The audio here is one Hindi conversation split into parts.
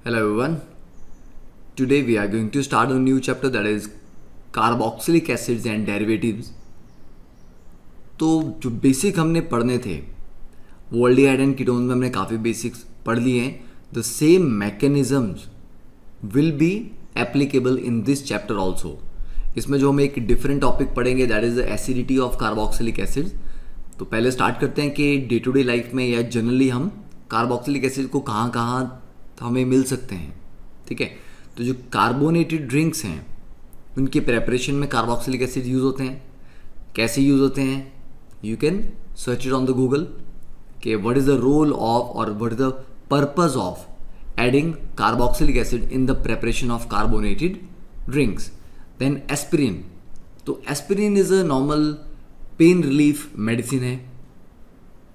Hello everyone. Today we are going to start a new chapter that is carboxylic acids and derivatives. तो जो बेसिक हमने पढ़ने थे वो एल्डिहाइड एंड कीटोन में हमने काफ़ी बेसिक्स पढ़ लिए हैं. The same mechanisms will be applicable in this chapter also. इसमें जो हम एक डिफरेंट टॉपिक पढ़ेंगे that is the acidity of carboxylic acids. तो पहले स्टार्ट करते हैं कि डे टू डे लाइफ में या जनरली हम कार्बोक्सिलिक एसिड को कहाँ कहाँ हमें मिल सकते हैं. ठीक है, तो जो कार्बोनेटेड ड्रिंक्स हैं उनके प्रेपरेशन में कार्बोक्सिलिक एसिड यूज़ होते हैं. कैसे यूज़ होते हैं? You can search it on the Google कि what is the role of और what is the purpose of adding carboxylic acid in the preparation of carbonated drinks. Then aspirin. तो aspirin is a normal pain relief medicine है,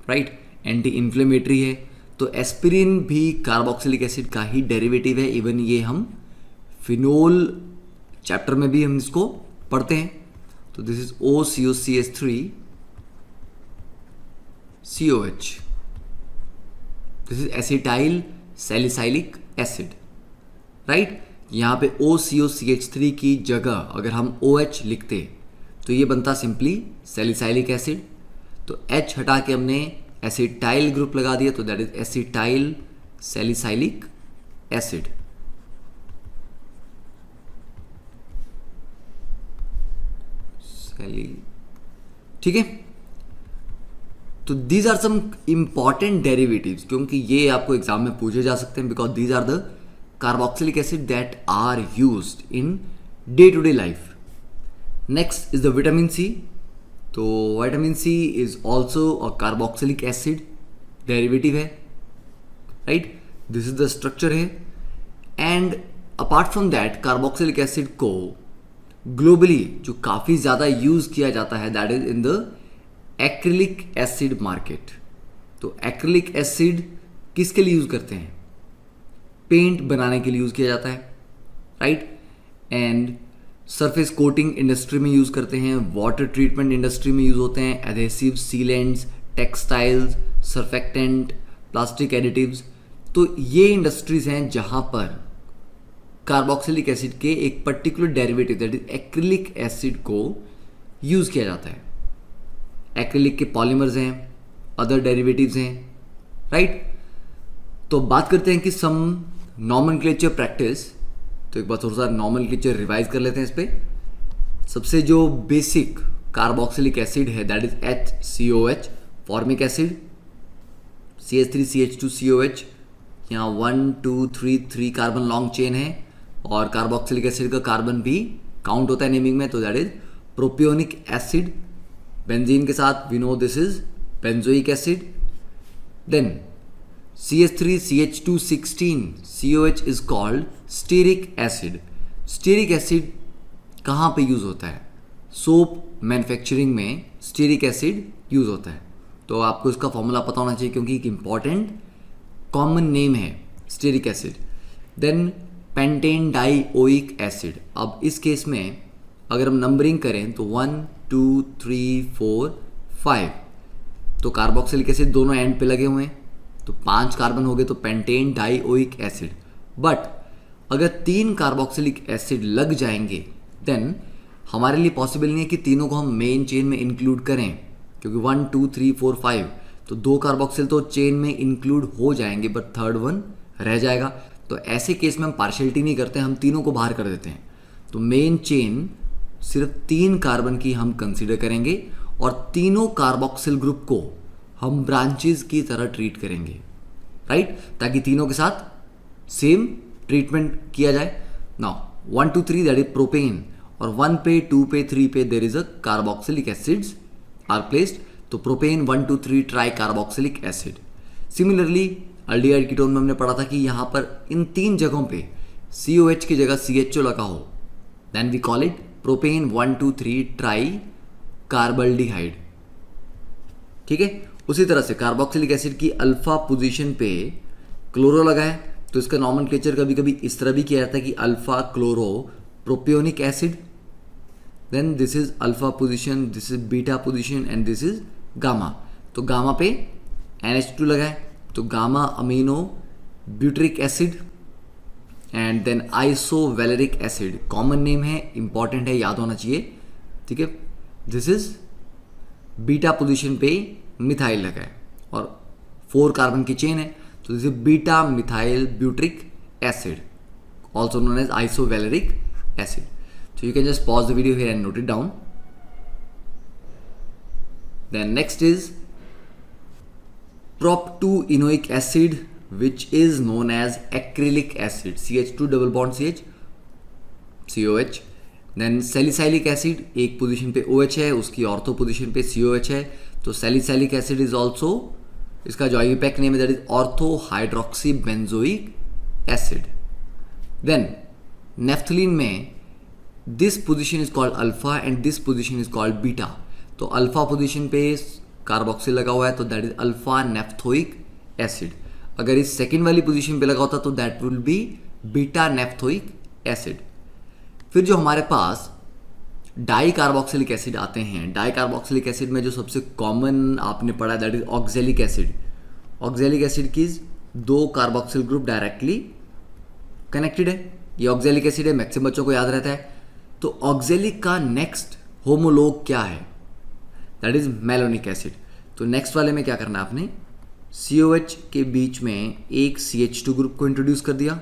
राइट, एंटी इन्फ्लेमेटरी है. तो एस्पिरिन भी कार्बोक्सिलिक एसिड का ही डेरिवेटिव है. इवन ये हम फिनोल चैप्टर में भी हम इसको पढ़ते हैं. तो this is OCOCH3 COH. This is acetyl salicylic acid, right. यहाँ पे OCOCH3 की जगह अगर हम OH लिखते तो ये बनता सिंपली सैलिसाइलिक एसिड. तो H हटा के हमने एसिटाइल ग्रुप लगा दिया तो that is acetyl salicylic acid. ठीक है, तो these are some important derivatives क्योंकि ये आपको एग्जाम में पूछे जा सकते हैं because these are the carboxylic acid that are used in day to day life. Next is the vitamin C. तो vitamin C is also a carboxylic acid derivative है, right. This is the structure है. And apart from that carboxylic acid को ग्लोबली जो काफ़ी ज़्यादा यूज़ किया जाता है that is in the acrylic acid market. तो एक्रिलिक एसिड किसके लिए यूज़ करते हैं? पेंट बनाने के लिए यूज़ किया जाता है, right. And surface coating industry में यूज़ करते हैं, वाटर ट्रीटमेंट इंडस्ट्री में यूज़ होते हैं, adhesive, sealants, textiles, surfactant, plastic additives. तो ये इंडस्ट्रीज हैं जहाँ पर कार्बोक्सिलिक एसिड के एक particular derivative that is acrylic acid को यूज़ किया जाता है. एक्रिलिक के पॉलीमर्स हैं, अदर डेरिवेटिव्स हैं, राइट. तो बात करते हैं कि सम नॉमेनक्लेचर प्रैक्टिस. तो एक बार थोड़ा सा नॉमेनक्लेचर रिवाइज कर लेते हैं इस पर. सबसे जो बेसिक कार्बोक्सिलिक एसिड है that is HCOH, formic acid, CH3CH2COH. यहाँ 1 2 3 3 कार्बन लॉन्ग चेन है और कार्बोक्सिलिक एसिड का कार्बन भी काउंट होता है नेमिंग में. तो that is propionic acid. Benzene के साथ we know this is benzoic acid. Then CH3CH216 COH is called stearic acid. Stearic acid कहाँ पे यूज़ होता है? सोप मैन्युफैक्चरिंग में स्टीरिक एसिड यूज़ होता है. तो आपको इसका फॉर्मूला पता होना चाहिए क्योंकि एक इंपॉर्टेंट कॉमन नेम है stearic acid. Then pentane dioic acid. अब इस केस में अगर हम नंबरिंग करें तो 1 2 3 4 5. तो कार्बोक्सिलिक एसिड दोनों एंड पे लगे हुए हैं तो 5 कार्बन हो गए तो पेंटेन डाइओइक एसिड. बट अगर 3 कार्बोक्सिलिक एसिड लग जाएंगे देन हमारे लिए पॉसिबल नहीं है कि तीनों को हम मेन चेन में इंक्लूड करें क्योंकि 1 2 3 4 5 तो 2 कार्बोक्सिल तो चेन में इंक्लूड हो जाएंगे बट थर्ड वन रह जाएगा. तो ऐसे केस में हम पार्शियलिटी नहीं करते, हम तीनों को बाहर कर देते हैं. तो मेन चेन सिर्फ 3 कार्बन की हम कंसिडर करेंगे और तीनों कार्बोक्सिल ग्रुप को हम ब्रांचेस की तरह ट्रीट करेंगे, राइट, ताकि तीनों के साथ सेम ट्रीटमेंट किया जाए. नाउ 1 2 3 दैट इज प्रोपेन और 1 पे 2 पे 3 पे there is a carboxylic acids are placed. तो propane 1 2 3 tri carboxylic acid. Similarly aldehyde ketone में हमने पढ़ा था कि यहाँ पर इन 3 जगहों पे COH की जगह CHO लगा हो then we call it propane 1 2 3 tri carbaldehyde. ठीक है, उसी तरह से कार्बोक्सिलिक एसिड की अल्फा पोजीशन पे क्लोरो लगा है तो इसका नॉमेनक्लेचर कभी कभी इस तरह भी किया जाता है कि alpha chloro propionic acid. Then this is alpha position, this is beta position and this is gamma. तो गामा पे NH2 लगा है तो gamma amino butyric acid. And then isovaleric acid, common name है, इंपॉर्टेंट है, याद होना चाहिए, ठीक है। दिस इज बीटा पोजीशन पे मिथाइल लगा है और 4 कार्बन की चेन है, तो this is beta methyl butyric acid, also known as आइसोवैलेरिक acid. So you can just pause the video here and note it down. Then next is prop-2-enoic acid, which is known as acrylic acid, CH2 double bond CH, COH. Then salicylic acid, एक पोजीशन पे OH है, उसकी ऑर्थो पोजीशन पे COH है, तो salicylic acid is also, इसका जो IUPAC नेम है that is ortho hydroxy benzoic acid. Then naphthalene में this position is called alpha and this position is called beta, तो अल्फा पोजीशन पे कार्बोक्सिल लगा हुआ है तो that is alpha naphthoic acid, अगर इस सेकेंड वाली पोजीशन पे लगा होता तो that will be beta naphthoic acid. फिर जो हमारे पास डाई कार्बोक्सिलिक एसिड आते हैं, डाई कार्बोक्सिलिक एसिड में जो सबसे कॉमन आपने पढ़ा that is oxalic acid. Oxalic acid की 2 कार्बोक्सिल ग्रुप डायरेक्टली कनेक्टेड है, ये ऑक्जेलिक एसिड है, मैक्सिमम बच्चों को याद रहता है। तो ऑक्जेलिक का नेक्स्ट होमोलोग क्या है, दैट इज मेलोनिक एसिड। तो नेक्स्ट वाले में क्या करना है आपने, COH के बीच में एक CH2 ग्रुप को इंट्रोड्यूस कर दिया,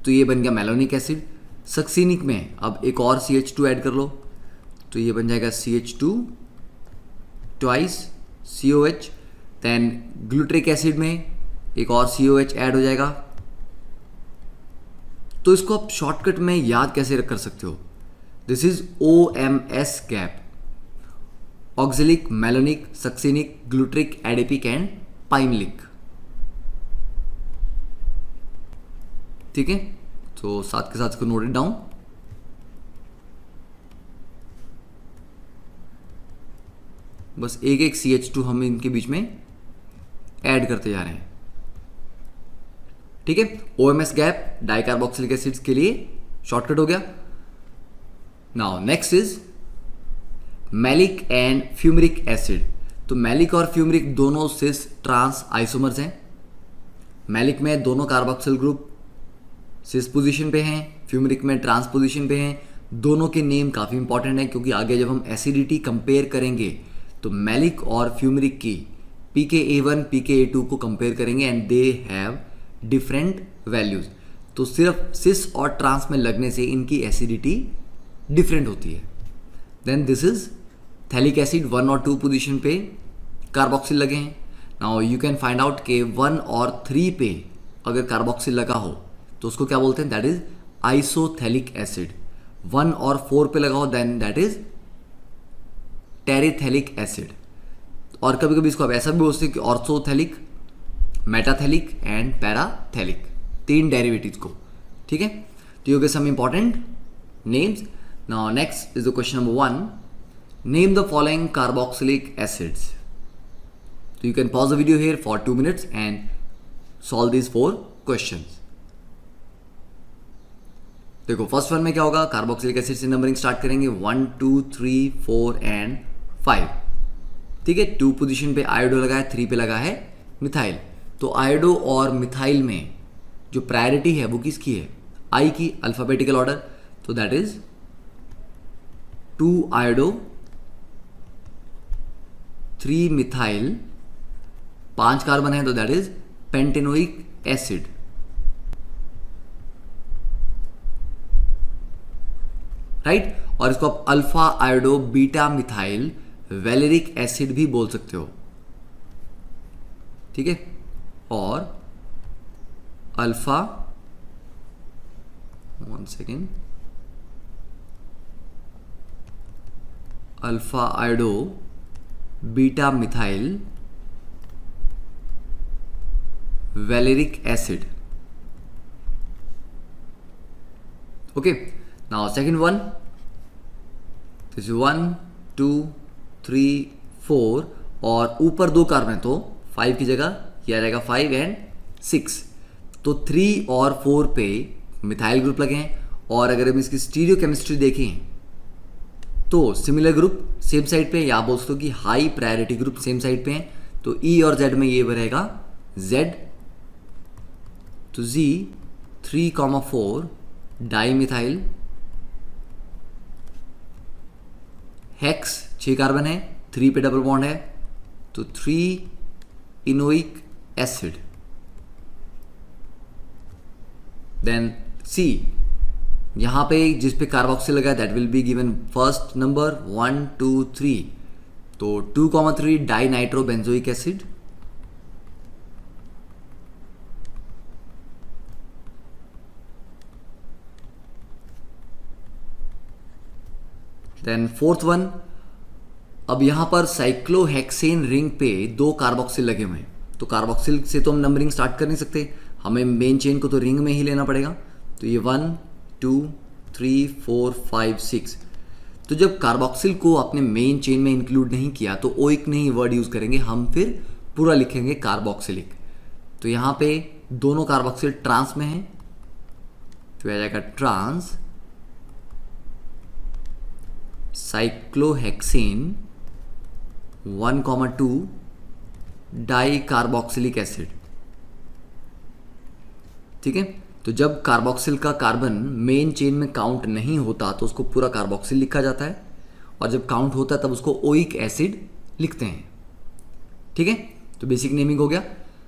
तो ये बन गया मेलोनिक एसिड। सक्सीनिक में अब एक और CH2 ऐड कर लो, तो ये बन जाएगा CH2 twice COH। Then glutaric acid में एक और COH ऐड हो जाएगा, तो इसको आप शॉर्टकट में याद कैसे कर सकते हो, this is OMS gap, oxalic, malonic, succinic, glutaric, adipic and pimelic, ठीक है। तो साथ के साथ इसको नोट इट डाउन। बस एक एक CH2 हम इनके बीच में ऐड करते जा रहे हैं, ठीक है। OMS गैप डाइकार्बोक्सिलिक एसिड्स के लिए शॉर्टकट हो गया। Now next is maleic and fumaric acid. तो मैलिक और फ्यूमरिक दोनों सिस ट्रांस आइसोमर्स हैं। मैलिक में दोनों कार्बोक्सिल ग्रुप सिस पोजीशन पे हैं, फ्यूमरिक में ट्रांस पोजीशन पे हैं। दोनों के नेम काफ़ी इंपॉर्टेंट है क्योंकि आगे जब हम एसिडिटी कंपेयर करेंगे तो मैलिक और फ्यूमरिक की pKa1 pKa2 को कंपेयर करेंगे and they have different values. तो सिर्फ सिस और ट्रांस में लगने से इनकी एसिडिटी डिफरेंट होती है। Then this is phthalic acid, 1 और 2 पोजीशन पे कार्बोक्सिल लगे हैं। Now you can find out के 1 और 3 पे अगर कार्बोक्सिल लगा हो तो उसको क्या बोलते हैं, दैट इज आइसोथैलिक एसिड। 1 और 4 पे लगा हो देन दैट इज टेरिथैलिक एसिड। और कभी कभी इसको आप ऐसा भी बोलते हैं कि ऑर्थोथैलिक, मेटाथैलिक एंड पैराथैलिक, 3 डेरिवेटिव्स को, ठीक है। तो you get some important names. Now next is the question number 1, name the following carboxylic acids. तो you can pause the video here for 2 minutes and solve these 4 questions. देखो फर्स्ट वन में क्या होगा, कार्बोक्सिलिक एसिड से नंबरिंग स्टार्ट करेंगे 1 2 3 4 एंड 5, ठीक है। 2 पोजीशन पे आयोडो लगा है, 3 पे लगा है मिथाइल। तो आयोडो और मिथाइल में जो प्रायोरिटी है वो किसकी है, आई की, अल्फाबेटिकल ऑर्डर। तो that is 2 iodo 3 methyl, 5 carbon है तो that is pentanoic acid, right. और इसको आप alpha iodo beta methyl valeric acid भी बोल सकते हो, ठीक है। और alpha, 1 second, alpha iodo beta methyl valeric acid, okay. Now second one, this 1 2 3 4 और ऊपर 2 कार्बन है तो 5 की जगह ये आ जाएगा 5 एंड 6। तो 3 और 4 पे मिथाइल ग्रुप लगे हैं। और अगर हम इसकी स्टीरियो केमिस्ट्री देखें तो सिमिलर ग्रुप सेम साइड पे, या बोल सकते हो कि high priority group same side पे हैं। तो E और Z में ये रहेगा Z, तो Z 3,4 di methyl hex, 6 carbon है, 3 पे डबल बॉन्ड है, तो 3 इनोइक एसिड। देन सी, यहां पे जिस पे कार्बोक्सिल लगा that will be given first number 1 2 3, तो 2,3 di nitro benzoic acid. Then fourth one, अब यहां पर साइक्लोहेक्सेन रिंग पे 2 कार्बोक्सिल लगे हुए हैं, तो कार्बोक्सिल से तो हम नंबरिंग स्टार्ट कर नहीं सकते, हमें मेन चेन को तो रिंग में ही लेना पड़ेगा। तो ये 1 2 3 4 5 6, तो जब कार्बोक्सिल को आपने मेन चेन में इंक्लूड नहीं किया तो ओइक नहीं वर्ड यूज करेंगे हम, फिर पूरा लिखेंगे कार्बोक्सिलिक। तो यहां पे दोनों कार्बोक्सिल ट्रांस में है, तो आ जाएगा trans cyclohexane 1,2 di carboxylic acid. ठीक है, तो जब कार्बोक्सिल का कार्बन मेन चेन में काउंट नहीं होता तो उसको पूरा कार्बोक्सिल लिखा जाता है, और जब काउंट होता है तब उसको ओइक एसिड लिखते हैं। ठीक है, तो बेसिक नेमिंग हो गया।